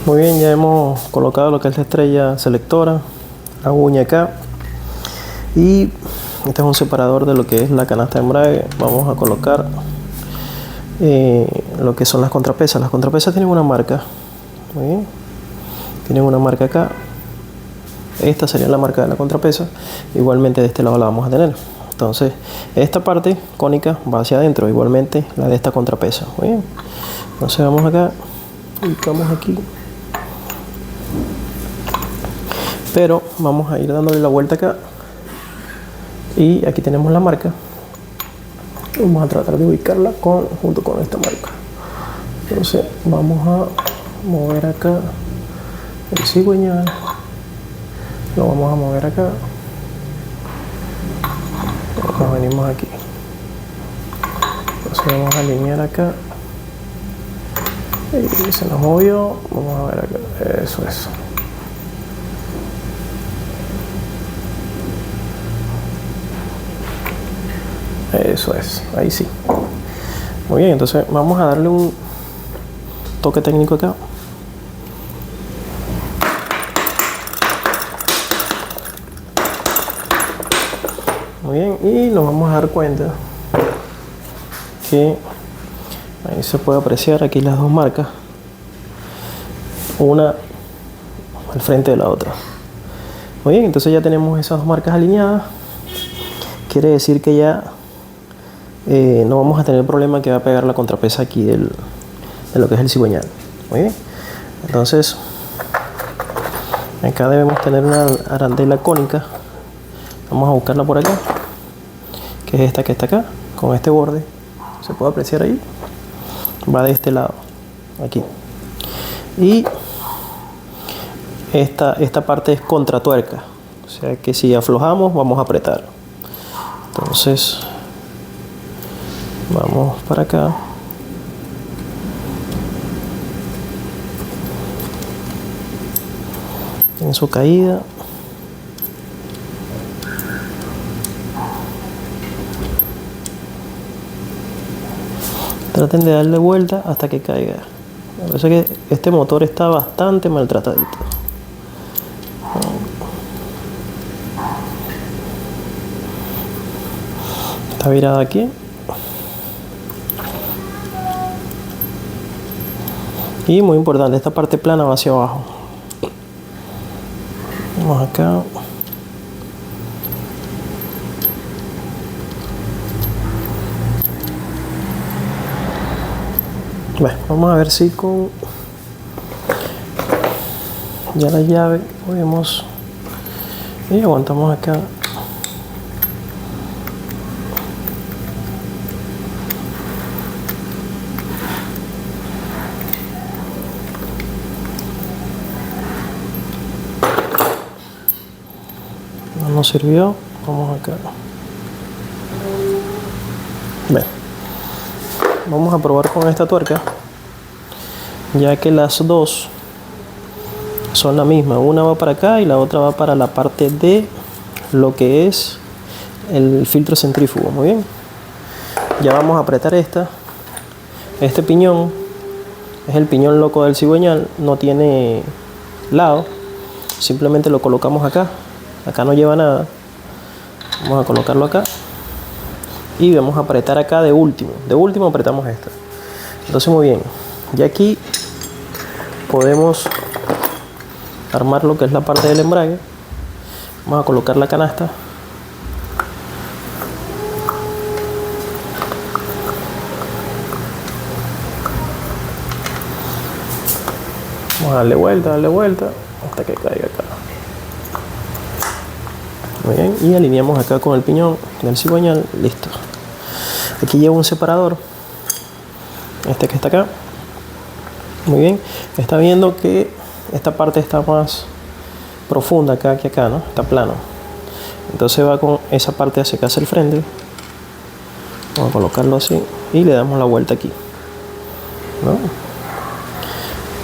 Muy bien, ya hemos colocado lo que es la estrella selectora, la uña acá, y este es un separador de lo que es la canasta de embrague. Vamos a colocar lo que son las contrapesas. Las contrapesas tienen una marca, muy bien, tienen una marca acá. Esta sería la marca de la contrapesa. Igualmente de este lado la vamos a tener. Entonces esta parte cónica va hacia adentro, igualmente la de esta contrapesa. Muy bien, entonces vamos acá, ubicamos aquí, pero vamos a ir dándole la vuelta acá, y aquí tenemos la marca. Vamos a tratar de ubicarla junto con esta marca. Entonces vamos a mover acá el cigüeñal, lo vamos a mover acá, nos venimos aquí, entonces vamos a alinear acá, y se nos movió, vamos a ver acá, eso es. Eso es, ahí sí. Muy bien, entonces vamos a darle un toque técnico acá. Muy bien, y nos vamos a dar cuenta que ahí se puede apreciar aquí las dos marcas, una al frente de la otra. Muy bien, entonces ya tenemos esas dos marcas alineadas. Quiere decir que ya no vamos a tener problema que va a pegar la contrapesa aquí de lo que es el cigüeñal. Muy bien, entonces acá debemos tener una arandela cónica. Vamos a buscarla por acá, que es esta que está acá, con este borde, se puede apreciar ahí, va de este lado, aquí, y esta parte es contratuerca, o sea que si aflojamos vamos a apretar. Entonces vamos para acá, en su caída, traten de darle vuelta hasta que caiga. Me parece que este motor está bastante maltratadito. Está virada aquí. Y muy importante, esta parte plana va hacia abajo. Vamos acá. Bueno, vamos a ver si con ya la llave podemos, y aguantamos acá. No nos sirvió, vamos acá. Bueno, vamos a probar con esta tuerca, ya que las dos son la misma. Una va para acá y la otra va para la parte de lo que es el filtro centrífugo. Muy bien, ya vamos a apretar esta. Este piñón es el piñón loco del cigüeñal, no tiene lado, simplemente lo colocamos acá. Acá no lleva nada. Vamos a colocarlo acá y vamos a apretar acá de último. De último apretamos esta. Entonces muy bien, ya aquí podemos armar lo que es la parte del embrague. Vamos a colocar la canasta. Vamos a darle vuelta hasta que caiga acá. Muy bien, y alineamos acá con el piñón del cigüeñal. Listo. Aquí lleva un separador, este que está acá. Muy bien, está viendo que esta parte está más profunda acá que acá, ¿no? Está plano. Entonces va con esa parte hacia acá, hacia el frente. Vamos a colocarlo así y le damos la vuelta aquí, ¿no?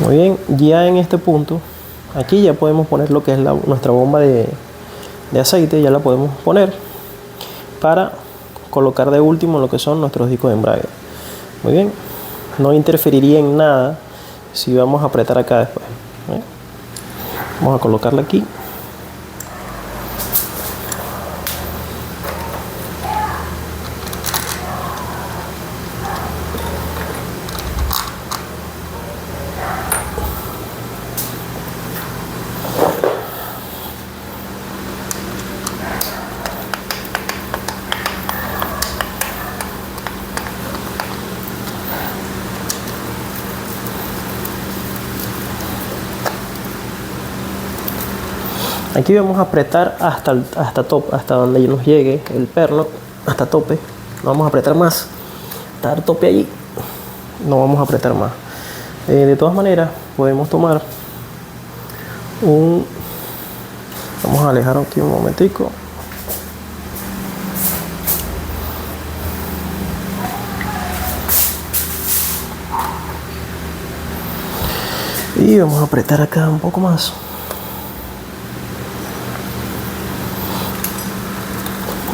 Muy bien, ya en este punto, aquí ya podemos poner lo que es nuestra bomba de aceite, ya la podemos poner para colocar de último lo que son nuestros discos de embrague. Muy bien, no interferiría en nada si vamos a apretar acá después. ¿eh? Vamos a colocarla aquí. Aquí vamos a apretar hasta donde nos llegue el perno, hasta tope. No vamos a apretar más. Hasta el tope allí. No vamos a apretar más. De todas maneras, podemos tomar vamos a alejar aquí un momentico. Y vamos a apretar acá un poco más.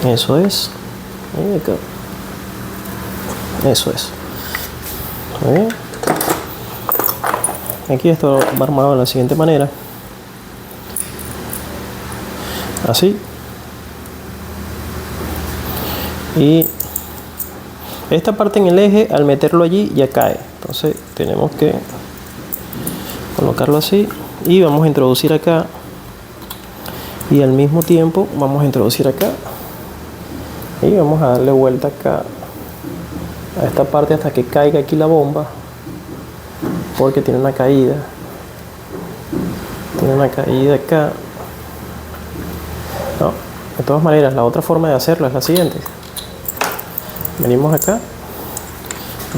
Eso es. Acá. Eso es. Muy bien. Aquí esto va armado de la siguiente manera. Así. Y esta parte en el eje, al meterlo allí, ya cae. Entonces tenemos que colocarlo así. Y vamos a introducir acá. Y al mismo tiempo vamos a introducir acá. Y vamos a darle vuelta acá a esta parte hasta que caiga aquí la bomba, porque tiene una caída acá. No, de todas maneras, la otra forma de hacerlo es la siguiente: venimos acá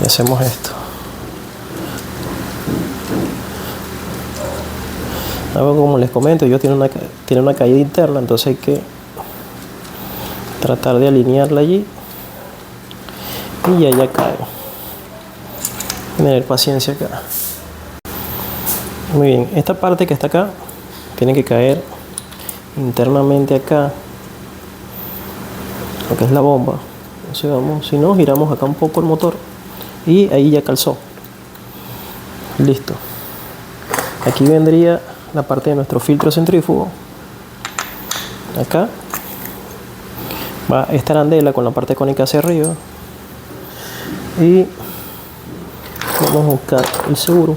y hacemos esto. Algo como les comento, tiene una caída interna, entonces hay que tratar de alinearla allí y ya cae. Tener paciencia acá. Muy bien, esta parte que está acá tiene que caer internamente acá, lo que es la bomba. Entonces si no, giramos acá un poco el motor y ahí ya calzó. Listo. Aquí vendría la parte de nuestro filtro centrífugo. Acá va esta arandela con la parte cónica hacia arriba y vamos a buscar el seguro.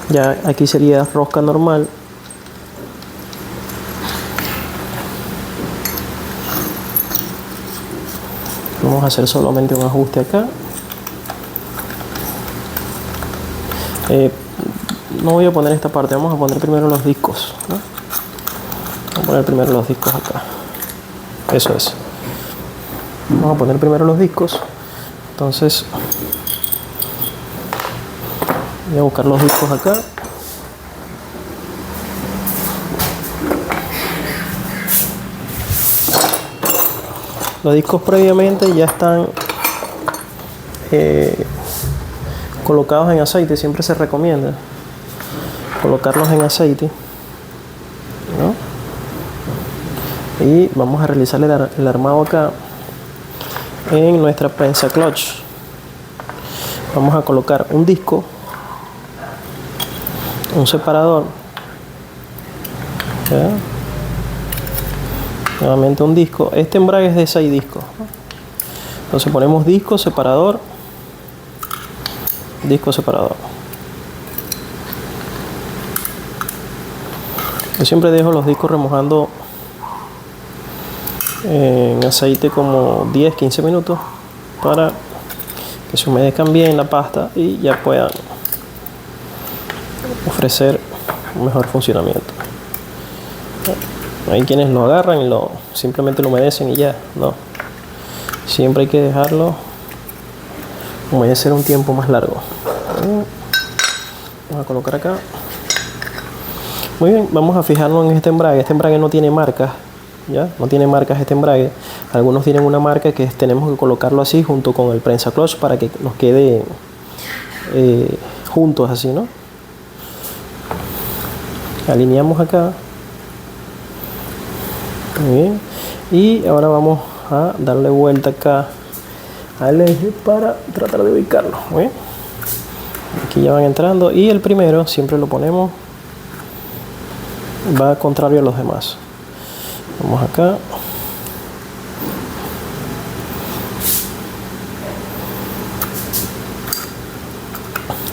Ya aquí sería rosca normal. Vamos a hacer solamente un ajuste acá. No voy a poner esta parte, vamos a poner primero los discos, ¿no? Vamos a poner primero los discos acá. Eso es. Vamos a poner primero los discos. Entonces voy a buscar los discos acá. Los discos previamente ya están colocados en aceite. Siempre se recomienda colocarlos en aceite, ¿no? Y vamos a realizar el armado acá en nuestra prensa clutch. Vamos a colocar un disco, un separador, ¿ya? Nuevamente un disco. Este embrague es de 6 discos, ¿no? Entonces ponemos disco, separador, disco, separador. Yo siempre dejo los discos remojando en aceite como 10-15 minutos para que se humedezcan bien la pasta y ya puedan ofrecer un mejor funcionamiento. Hay quienes lo agarran y simplemente lo humedecen y ya, no. Siempre hay que dejarlo humedecer un tiempo más largo. Vamos a colocar acá. Muy bien, vamos a fijarnos en este embrague. Este embrague no tiene marcas, ¿ya? No tiene marcas este embrague. Algunos tienen una marca que tenemos que colocarlo así junto con el prensa clutch para que nos quede juntos así, ¿no? Alineamos acá. Muy bien. Y ahora vamos a darle vuelta acá al eje para tratar de ubicarlo. Muy bien. Aquí ya van entrando y el primero siempre lo ponemos, va contrario a los demás. Vamos acá.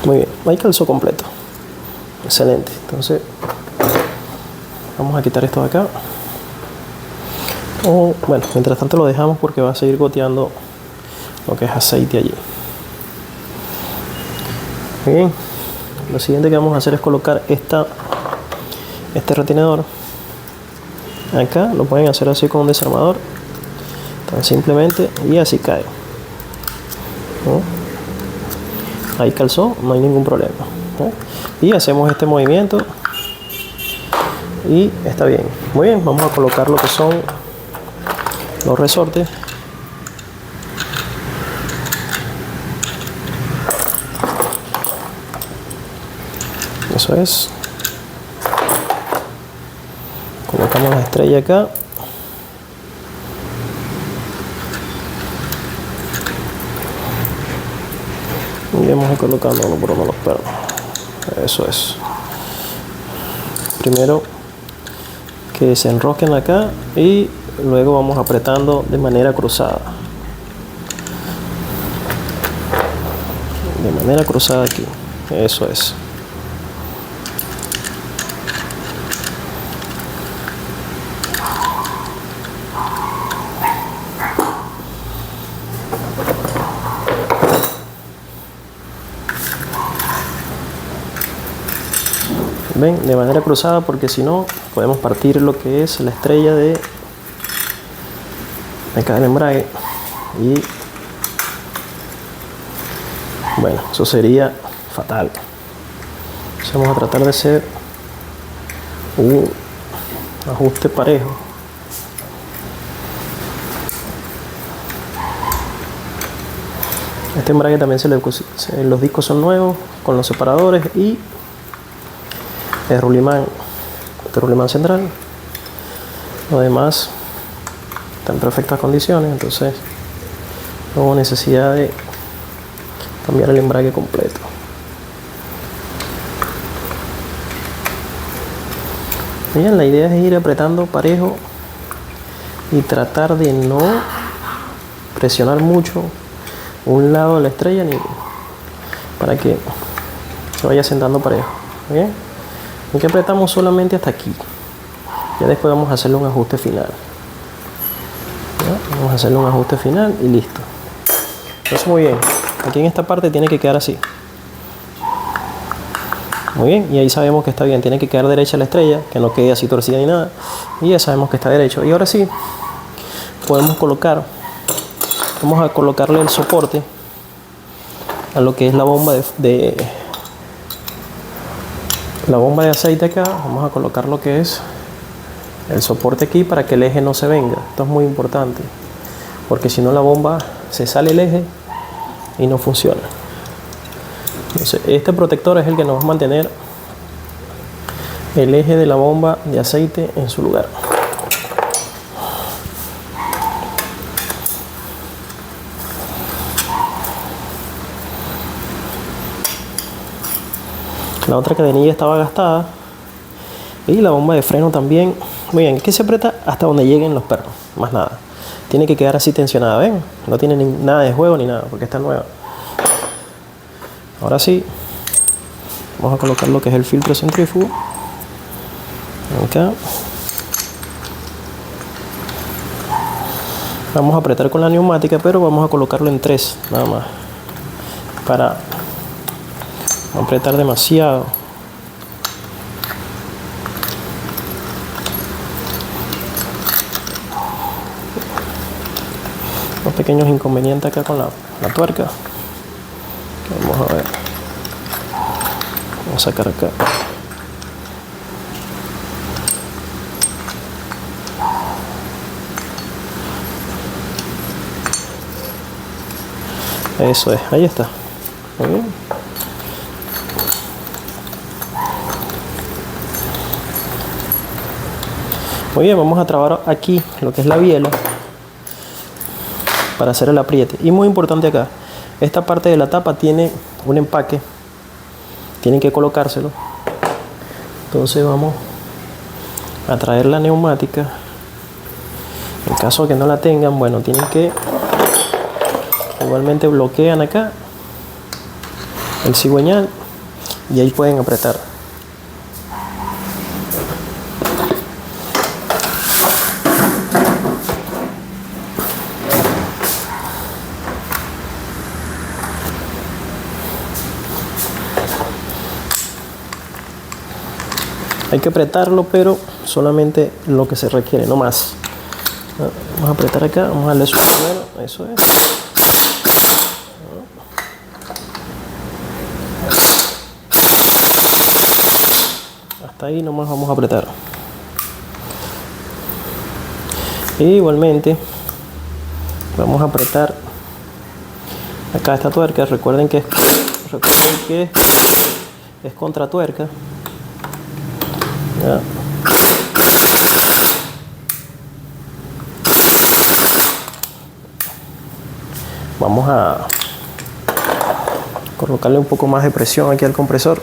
Muy bien, ahí calzó completo. Excelente. Entonces vamos a quitar esto de acá. Bueno, mientras tanto lo dejamos porque va a seguir goteando lo que es aceite allí. Muy bien. Lo siguiente que vamos a hacer es colocar este retenedor acá. Lo pueden hacer así con un desarmador, tan simplemente, y así cae. Ahí calzó, no hay ningún problema. Y hacemos este movimiento y está bien. Muy bien, vamos a colocar lo que son los resortes. Eso es. Colocamos la estrella acá. Y vamos a ir colocándolo por uno de los pernos. Eso es. Primero que se enrosquen acá y luego vamos apretando de manera cruzada. De manera cruzada aquí. Eso es. Ven, de manera cruzada, porque si no podemos partir lo que es la estrella de acá del embrague y bueno, eso sería fatal. Entonces vamos a tratar de hacer un ajuste parejo. Este embrague también los discos son nuevos con los separadores y el rulimán central. Lo demás está en perfectas condiciones, entonces no hubo necesidad de cambiar el embrague completo. Bien, la idea es ir apretando parejo y tratar de no presionar mucho un lado de la estrella ni para que se vaya sentando parejo. Bien, aquí apretamos solamente hasta aquí. Ya después vamos a hacerle un ajuste final. ¿Ya? Vamos a hacerle un ajuste final y listo. Entonces, muy bien. Aquí en esta parte tiene que quedar así. Muy bien. Y ahí sabemos que está bien. Tiene que quedar derecha la estrella, que no quede así torcida ni nada. Y ya sabemos que está derecho. Y ahora sí, podemos colocar. Vamos a colocarle el soporte a lo que es la bomba la bomba de aceite acá. Vamos a colocar lo que es el soporte aquí para que el eje no se venga. Esto es muy importante porque si no la bomba se sale el eje y no funciona. Entonces este protector es el que nos va a mantener el eje de la bomba de aceite en su lugar. La otra cadenilla estaba gastada y la bomba de freno también. Muy bien, que se aprieta hasta donde lleguen los pernos, más nada. Tiene que quedar así tensionada, ¿ven? No tiene nada de juego ni nada porque está nueva. Ahora sí, vamos a colocar lo que es el filtro centrífugo acá. Vamos a apretar con la neumática, pero vamos a colocarlo en 3 nada más para no apretar demasiado. Unos pequeños inconvenientes acá con la tuerca. Vamos a ver. Vamos a sacar acá. Eso es, ahí está. Muy bien. Muy bien, vamos a trabar aquí lo que es la biela para hacer el apriete. Y muy importante acá, esta parte de la tapa tiene un empaque tienen que colocárselo. Entonces vamos a traer la neumática. En caso de que no la tengan, bueno, tienen que igualmente bloquean acá el cigüeñal y ahí pueden apretar. Hay que apretarlo, pero solamente lo que se requiere, no más. Vamos a apretar acá, vamos a darle su primero, eso es. Hasta ahí nomás vamos a apretar. Y igualmente vamos a apretar acá esta tuerca. Recuerden que es contra tuerca. Ya. Vamos a colocarle un poco más de presión aquí al compresor.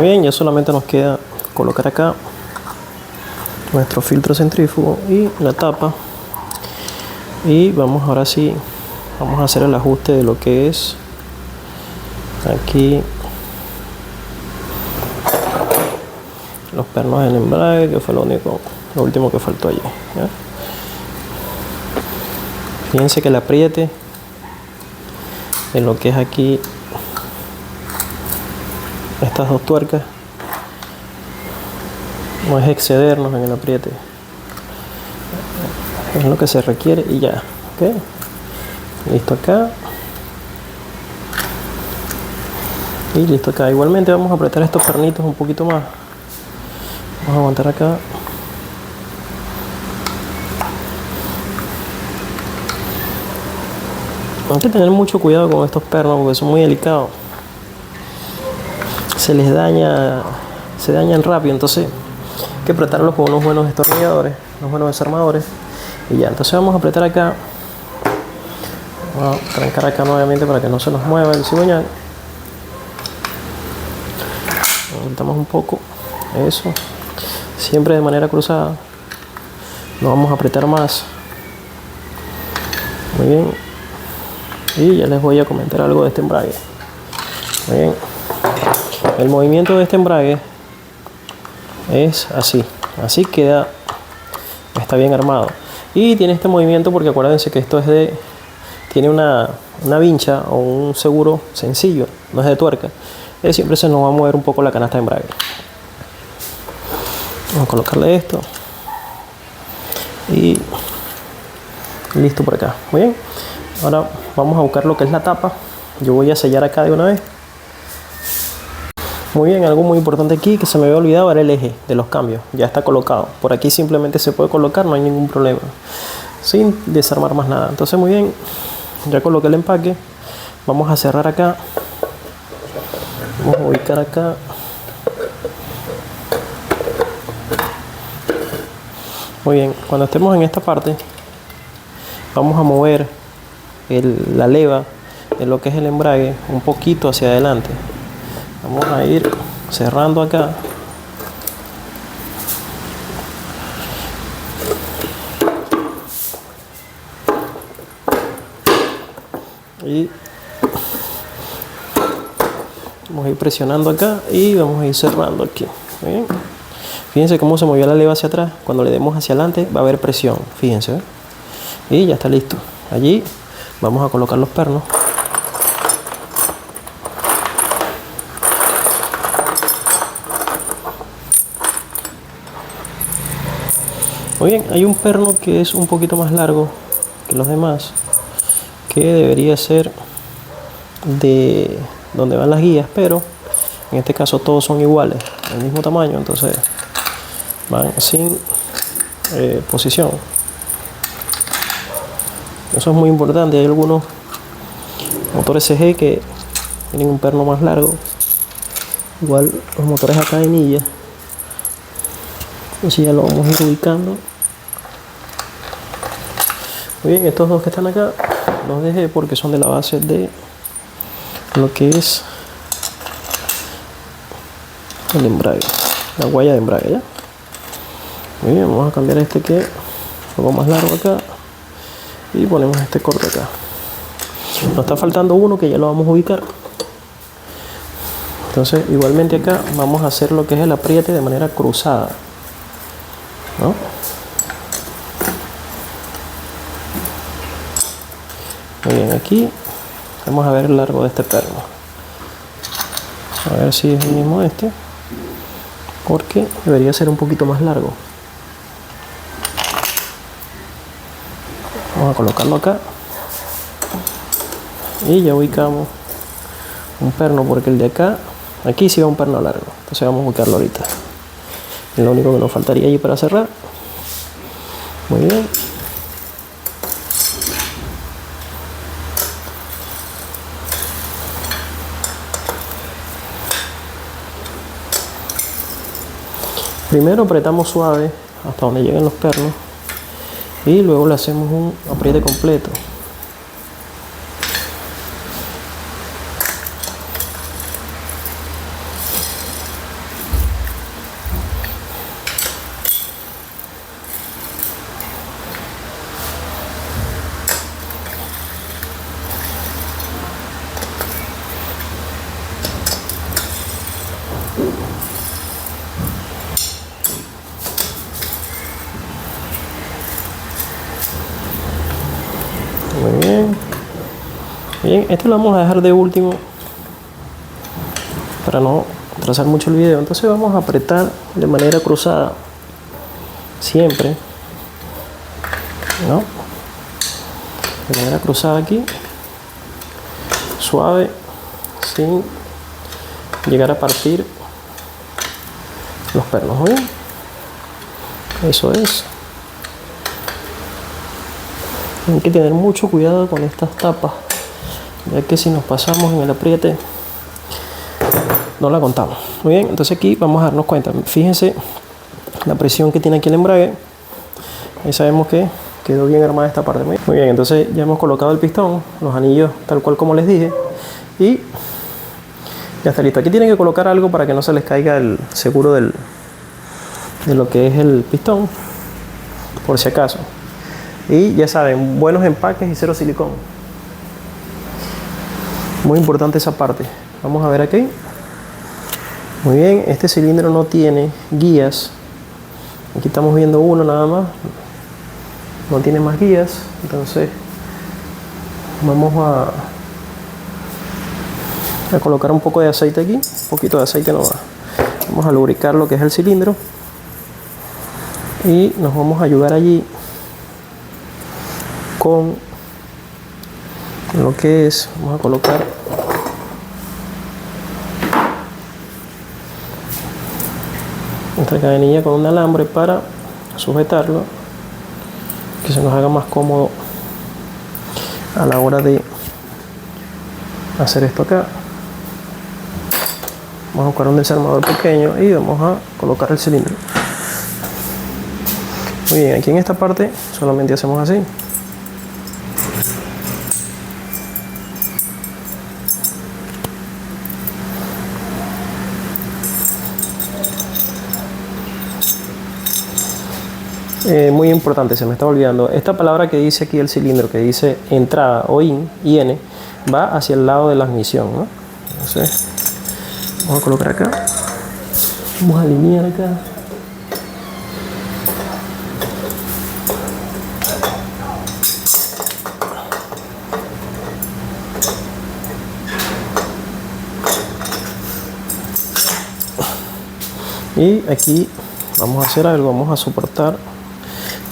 Bien, ya solamente nos queda colocar acá nuestro filtro centrífugo y la tapa, y vamos ahora sí, vamos a hacer el ajuste de lo que es aquí los pernos del embrague, que fue lo último que faltó allí, ¿ya? Fíjense que el apriete en lo que es aquí estas dos tuercas no es excedernos en el apriete, es lo que se requiere y ya. ¿Ok? Listo acá y listo acá. Igualmente vamos a apretar estos pernitos un poquito más. Vamos a aguantar acá. Hay que tener mucho cuidado con estos pernos porque son muy delicados. Se dañan rápido, entonces hay que apretarlos con unos buenos destornilladores, unos buenos desarmadores y ya. Entonces vamos a apretar acá, vamos a trancar acá nuevamente para que no se nos mueva el cigüeñal. Aumentamos un poco, eso, siempre de manera cruzada. No vamos a apretar más. Muy bien, y ya les voy a comentar algo de este embrague. Muy bien. El movimiento de este embrague es así queda, está bien armado y tiene este movimiento porque acuérdense que esto tiene una vincha o un seguro sencillo, no es de tuerca, siempre se nos va a mover un poco la canasta de embrague. Vamos a colocarle esto y listo por acá. Muy bien, ahora vamos a buscar lo que es la tapa. Yo voy a sellar acá de una vez. Muy bien, algo muy importante aquí que se me había olvidado era el eje de los cambios. Ya está colocado. Por aquí simplemente se puede colocar, no hay ningún problema. Sin desarmar más nada. Entonces muy bien, ya coloqué el empaque. Vamos a cerrar acá. Vamos a ubicar acá. Muy bien, cuando estemos en esta parte, vamos a mover la leva de lo que es el embrague un poquito hacia adelante. Vamos a ir cerrando acá. Y Vamos a ir presionando acá y vamos a ir cerrando aquí. ¿Bien? Fíjense cómo se movió la leva hacia atrás. Cuando le demos hacia adelante va a haber presión. Fíjense. Y ya está listo. Allí vamos a colocar los pernos. Muy bien, hay un perno que es un poquito más largo que los demás, que debería ser de donde van las guías, pero en este caso todos son iguales, del mismo tamaño, entonces van sin posición. Eso es muy importante. Hay algunos motores CG que tienen un perno más largo, igual los motores acá de milla. Así ya lo vamos a ir ubicando. Muy bien, estos dos que están acá los dejé porque son de la base de lo que es el embrague, la guaya de embrague, ¿ya? Muy bien, vamos a cambiar este que es un poco más largo acá y ponemos este corte acá. Nos está faltando uno que ya lo vamos a ubicar. Entonces igualmente acá vamos a hacer lo que es el apriete de manera cruzada, ¿no? Muy bien, aquí vamos a ver el largo de este perno. A ver si es el mismo este, porque debería ser un poquito más largo. Vamos a colocarlo acá y ya ubicamos un perno, porque el de acá, aquí sí va un perno largo, entonces vamos a ubicarlo ahorita. Es lo único que nos faltaría allí para cerrar. Muy bien. Primero apretamos suave hasta donde lleguen los pernos y luego le hacemos un apriete completo. Muy bien. Bien, este lo vamos a dejar de último para no trazar mucho el video. Entonces vamos a apretar de manera cruzada siempre, ¿no? De manera cruzada aquí, suave, sin llegar a partir los pernos. ¿Muy bien? Eso es. Hay que tener mucho cuidado con estas tapas, ya que si nos pasamos en el apriete no la contamos. Muy bien, entonces aquí vamos a darnos cuenta. Fíjense la presión que tiene aquí el embrague. Ahí sabemos que quedó bien armada esta parte. Muy bien, entonces ya hemos colocado el pistón, los anillos tal cual como les dije, y ya está listo. Aquí tienen que colocar algo para que no se les caiga el seguro de lo que es el pistón, por si acaso. Y ya saben, buenos empaques y cero silicón. Muy importante esa parte. Vamos a ver aquí. Muy bien, este cilindro no tiene guías. Aquí estamos viendo uno nada más. No tiene más guías. Entonces vamos a colocar un poco de aceite aquí. Un poquito de aceite nomás. Vamos a lubricar lo que es el cilindro. Y nos vamos a ayudar allí con lo que es, vamos a colocar nuestra cadenilla con un alambre para sujetarlo, que se nos haga más cómodo a la hora de hacer esto acá. Vamos a buscar un desarmador pequeño y vamos a colocar el cilindro. Muy bien, aquí en esta parte solamente hacemos así. Muy importante, se me está olvidando. Esta palabra que dice aquí el cilindro, que dice entrada o IN, va hacia el lado de la ignición, ¿no? Entonces, Vamos a colocar acá. Vamos a alinear acá. Y aquí vamos a hacer algo, vamos a soportar,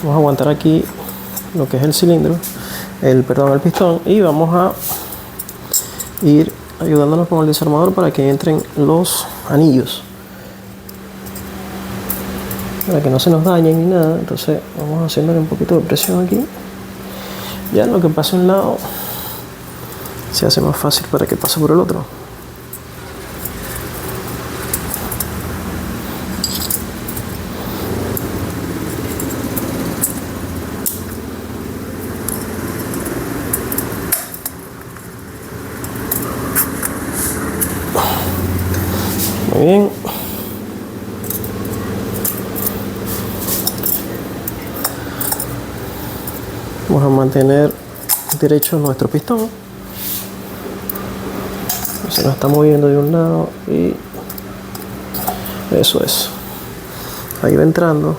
vamos a aguantar aquí lo que es el cilindro, el pistón, y vamos a ir ayudándonos con el desarmador para que entren los anillos, para que no se nos dañen ni nada. Entonces vamos haciéndole un poquito de presión aquí. Ya lo que pasa en un lado se hace más fácil para que pase por el otro. Muy bien. Vamos a mantener derecho nuestro pistón. Se nos está moviendo de un lado y eso es. Ahí va entrando.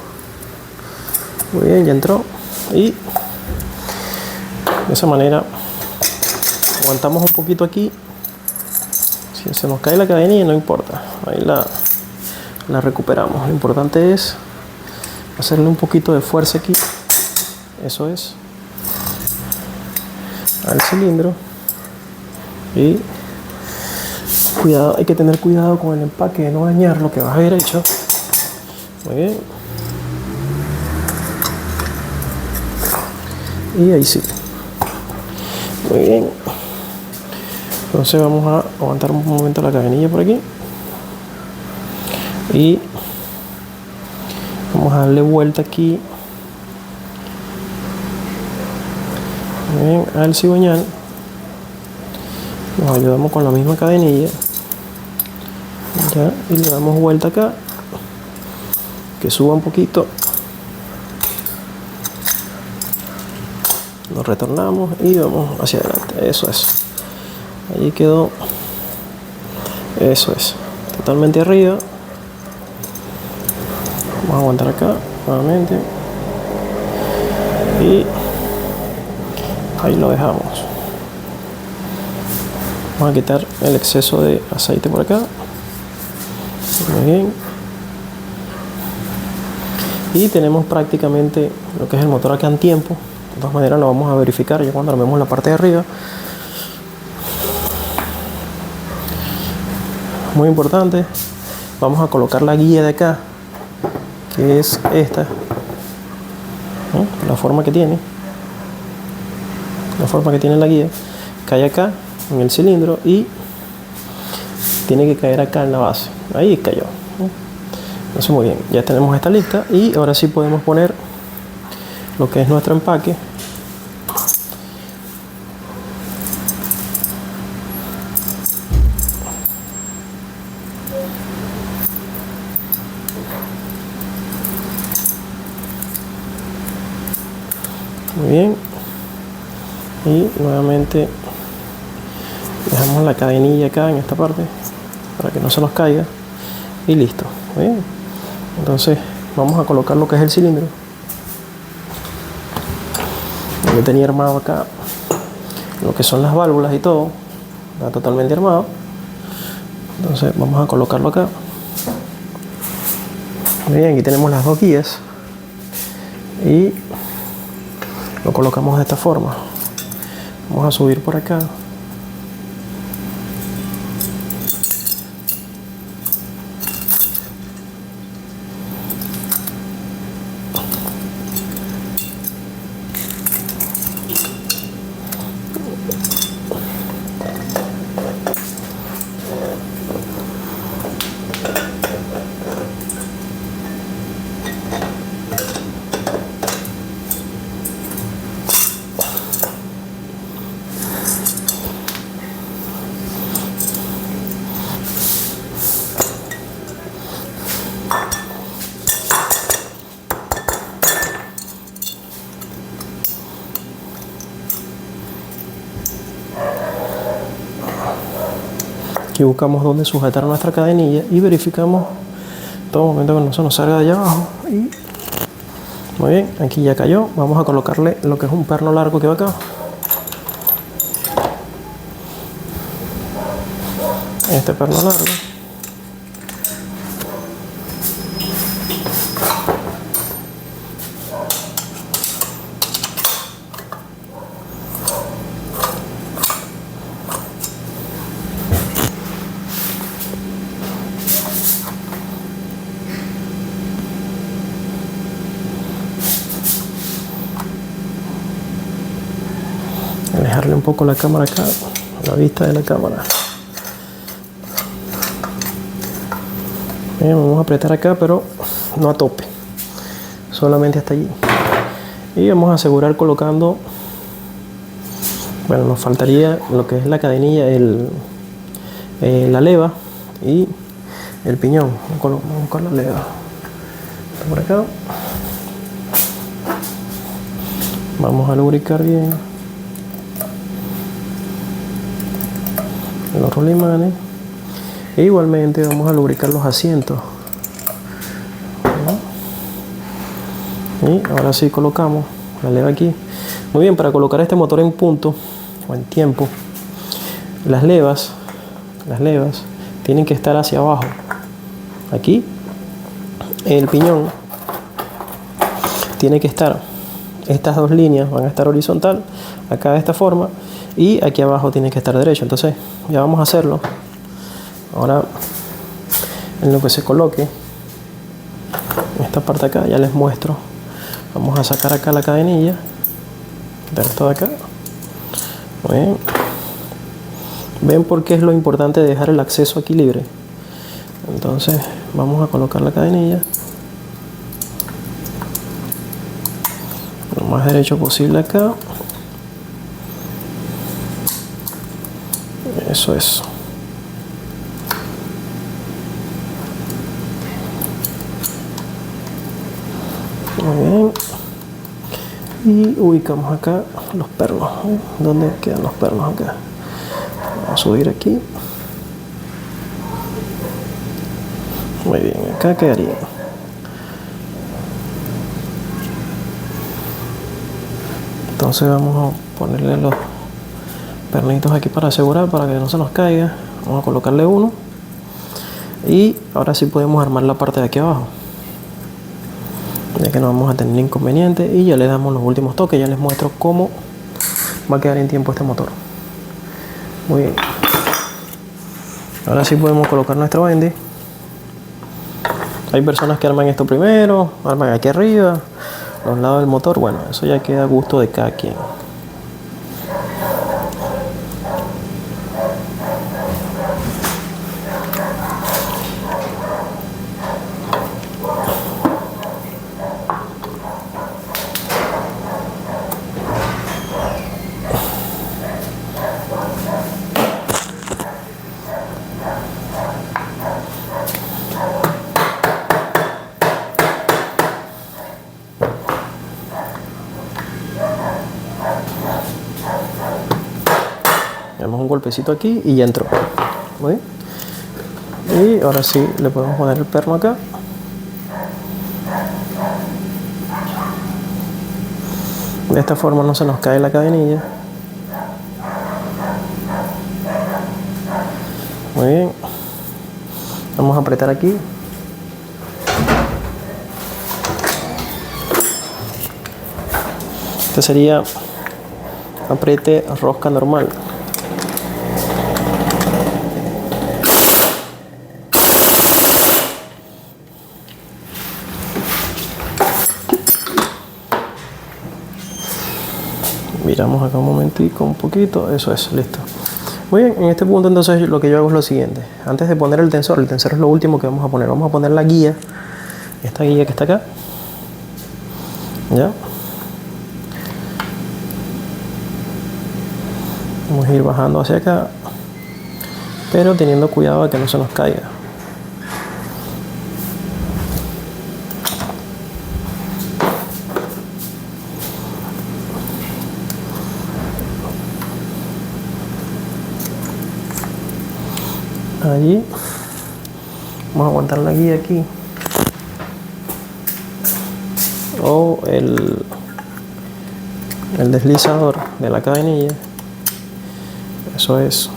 Muy bien, ya entró. Y de esa manera aguantamos un poquito aquí. Si se nos cae la cadenilla no importa, ahí la recuperamos. Lo importante es hacerle un poquito de fuerza aquí, eso es, al cilindro. Y cuidado, hay que tener cuidado con el empaque de no dañar lo que vas a haber hecho. Muy bien. Y ahí sí. Muy bien. Entonces vamos a aguantar un momento la cadenilla por aquí y vamos a darle vuelta aquí. Muy bien, al cigüeñal. Nos ayudamos con la misma cadenilla ya, y le damos vuelta acá, que suba un poquito. Nos retornamos y vamos hacia adelante. Eso es. Allí quedó. Eso es. Totalmente arriba. Vamos a aguantar acá nuevamente. Y ahí lo dejamos. Vamos a quitar el exceso de aceite por acá. Muy bien. Y tenemos prácticamente lo que es el motor acá en tiempo. De todas maneras lo vamos a verificar ya cuando armemos la parte de arriba. Muy importante, vamos a colocar la guía de acá, que es esta, ¿no? La forma que tiene la guía, cae acá en el cilindro y tiene que caer acá en la base. Ahí cayó, ¿no? Eso muy bien, ya tenemos esta lista y ahora sí podemos poner lo que es nuestro empaque. Muy bien, y nuevamente dejamos la cadenilla acá en esta parte para que no se nos caiga y listo. Muy bien, entonces vamos a colocar lo que es el cilindro. Yo tenía armado acá lo que son las válvulas y todo, está totalmente armado. Entonces vamos a colocarlo acá. Muy bien, aquí tenemos las dos guías y lo colocamos de esta forma. Vamos a subir por acá. Aquí buscamos dónde sujetar nuestra cadenilla y verificamos todo momento que no se nos salga de allá abajo. Y muy bien, aquí ya cayó. Vamos a colocarle lo que es un perno largo que va acá. Este perno largo. Alejarle un poco la cámara acá, la vista de la cámara. Bien, vamos a apretar acá, pero no a tope, solamente hasta allí. Y vamos a asegurar colocando, bueno, nos faltaría lo que es la cadenilla, la leva y el piñón. Vamos con la leva por acá. Vamos a lubricar bien los rolimanes. E igualmente vamos a lubricar los asientos. Y ahora sí colocamos la leva aquí. Muy bien, para colocar este motor en punto o en tiempo, las levas tienen que estar hacia abajo. Aquí el piñón tiene que estar, estas dos líneas van a estar horizontal, acá de esta forma, y aquí abajo tiene que estar derecho. Entonces ya vamos a hacerlo. Ahora, en lo que se coloque esta parte acá, ya les muestro. Vamos a sacar acá la cadenilla, quitar esto de acá. Muy bien. ¿Ven por qué es lo importante de dejar el acceso aquí libre? Entonces vamos a colocar la cadenilla lo más derecho posible acá. Eso es. Muy bien. Y ubicamos acá los pernos. ¿Dónde quedan los pernos acá? Vamos a subir aquí. Muy bien, acá quedaría. Entonces vamos a ponerle los pernitos aquí para asegurar, para que no se nos caiga. Vamos a colocarle uno. Y ahora sí podemos armar la parte de aquí abajo, ya que no vamos a tener inconveniente. Y ya le damos los últimos toques. Ya les muestro cómo va a quedar en tiempo este motor. Muy bien. Ahora sí podemos colocar nuestra bendy. Hay personas que arman esto primero, arman aquí arriba, los lados del motor. Bueno, eso ya queda a gusto de cada quien. Damos un golpecito aquí y ya entró. Muy bien. Y ahora sí le podemos poner el perno acá. De esta forma no se nos cae la cadenilla. Muy bien. Vamos a apretar aquí. Este sería apriete rosca normal. Miramos acá un momentico, un poquito, eso es, listo. Muy bien, en este punto entonces lo que yo hago es lo siguiente. Antes de poner el tensor es lo último que vamos a poner. Vamos a poner la guía, esta guía que está acá. ¿Ya? Vamos a ir bajando hacia acá, pero teniendo cuidado de que no se nos caiga. Allí. Vamos a aguantar la guía aquí. O el deslizador de la cadenilla. Eso es.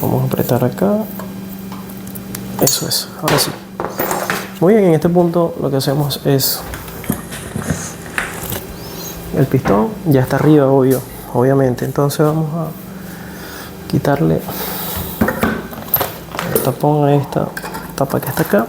Vamos a apretar acá. Eso es, ahora sí. Muy bien, en este punto lo que hacemos es, el pistón ya está arriba, obviamente. Entonces vamos a quitarle el tapón a esta tapa que está acá.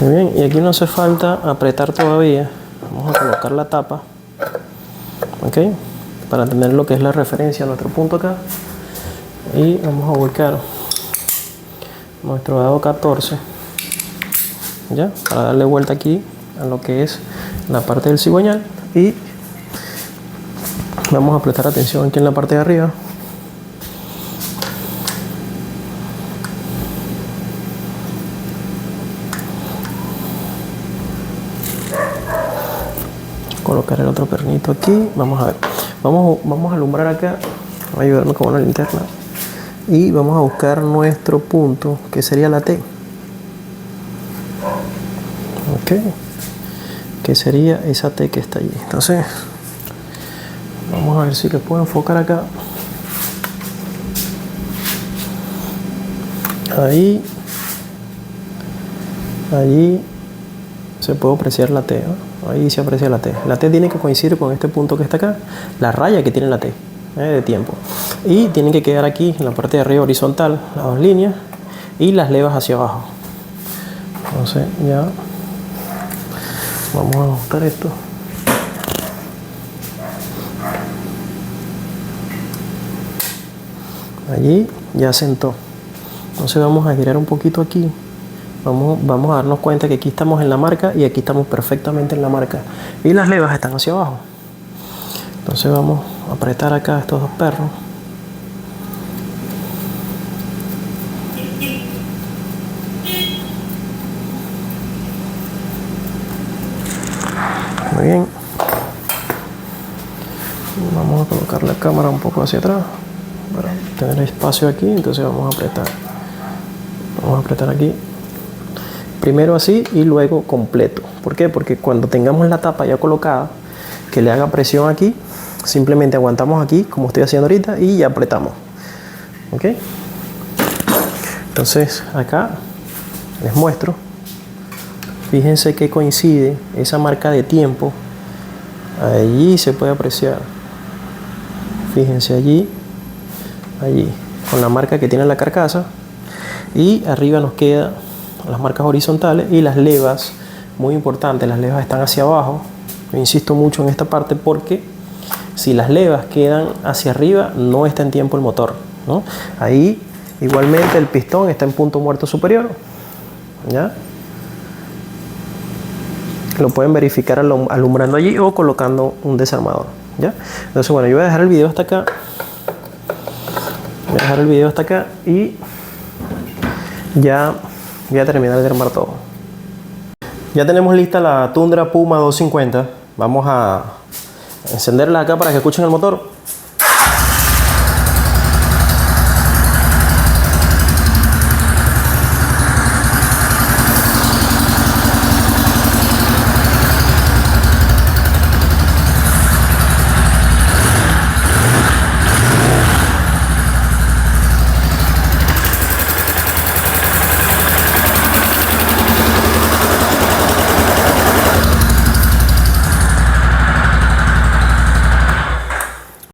Muy bien, y aquí no hace falta apretar todavía. Vamos a colocar la tapa, ok, para tener lo que es la referencia a nuestro punto acá. Y vamos a ubicar nuestro dado 14, ya, para darle vuelta aquí a lo que es la parte del cigüeñal. Y vamos a prestar atención aquí en la parte de arriba. Colocar el otro pernito aquí. Vamos a ver, vamos a alumbrar acá. Voy a ayudarme con una linterna y vamos a buscar nuestro punto, que sería la T, ok, que sería esa T que está allí. Entonces vamos a ver si le puedo enfocar acá. Ahí, allí se puede apreciar la T, ¿no? Ahí se aprecia la T. La T tiene que coincidir con este punto que está acá, la raya que tiene la T, de tiempo. Y tienen que quedar aquí en la parte de arriba horizontal las dos líneas y las levas hacia abajo. Entonces ya vamos a ajustar esto. Allí ya sentó. Entonces vamos a girar un poquito aquí. Vamos a darnos cuenta que aquí estamos en la marca y aquí estamos perfectamente en la marca. Y las levas están hacia abajo. Entonces vamos a apretar acá estos dos perros. Muy bien. Vamos a colocar la cámara un poco hacia atrás para tener espacio aquí. Entonces vamos a apretar. Vamos a apretar aquí. Primero así y luego completo. ¿Por qué? Porque cuando tengamos la tapa ya colocada, que le haga presión aquí, simplemente aguantamos aquí, como estoy haciendo ahorita, y ya apretamos. ¿Ok? Entonces acá les muestro. Fíjense que coincide esa marca de tiempo. Allí se puede apreciar. Fíjense allí, con la marca que tiene la carcasa. Y arriba nos queda las marcas horizontales y las levas, muy importante, las levas están hacia abajo. Yo insisto mucho en esta parte porque si las levas quedan hacia arriba no está en tiempo el motor, ¿no? Ahí igualmente el pistón está en punto muerto superior, ¿ya? Lo pueden verificar alumbrando allí o colocando un desarmador, ¿ya? Entonces bueno, yo voy a dejar el video hasta acá. Voy a dejar el video hasta acá y ya voy a terminar de armar todo. Ya tenemos lista la Tundra Puma 250. Vamos a encenderla acá para que escuchen el motor.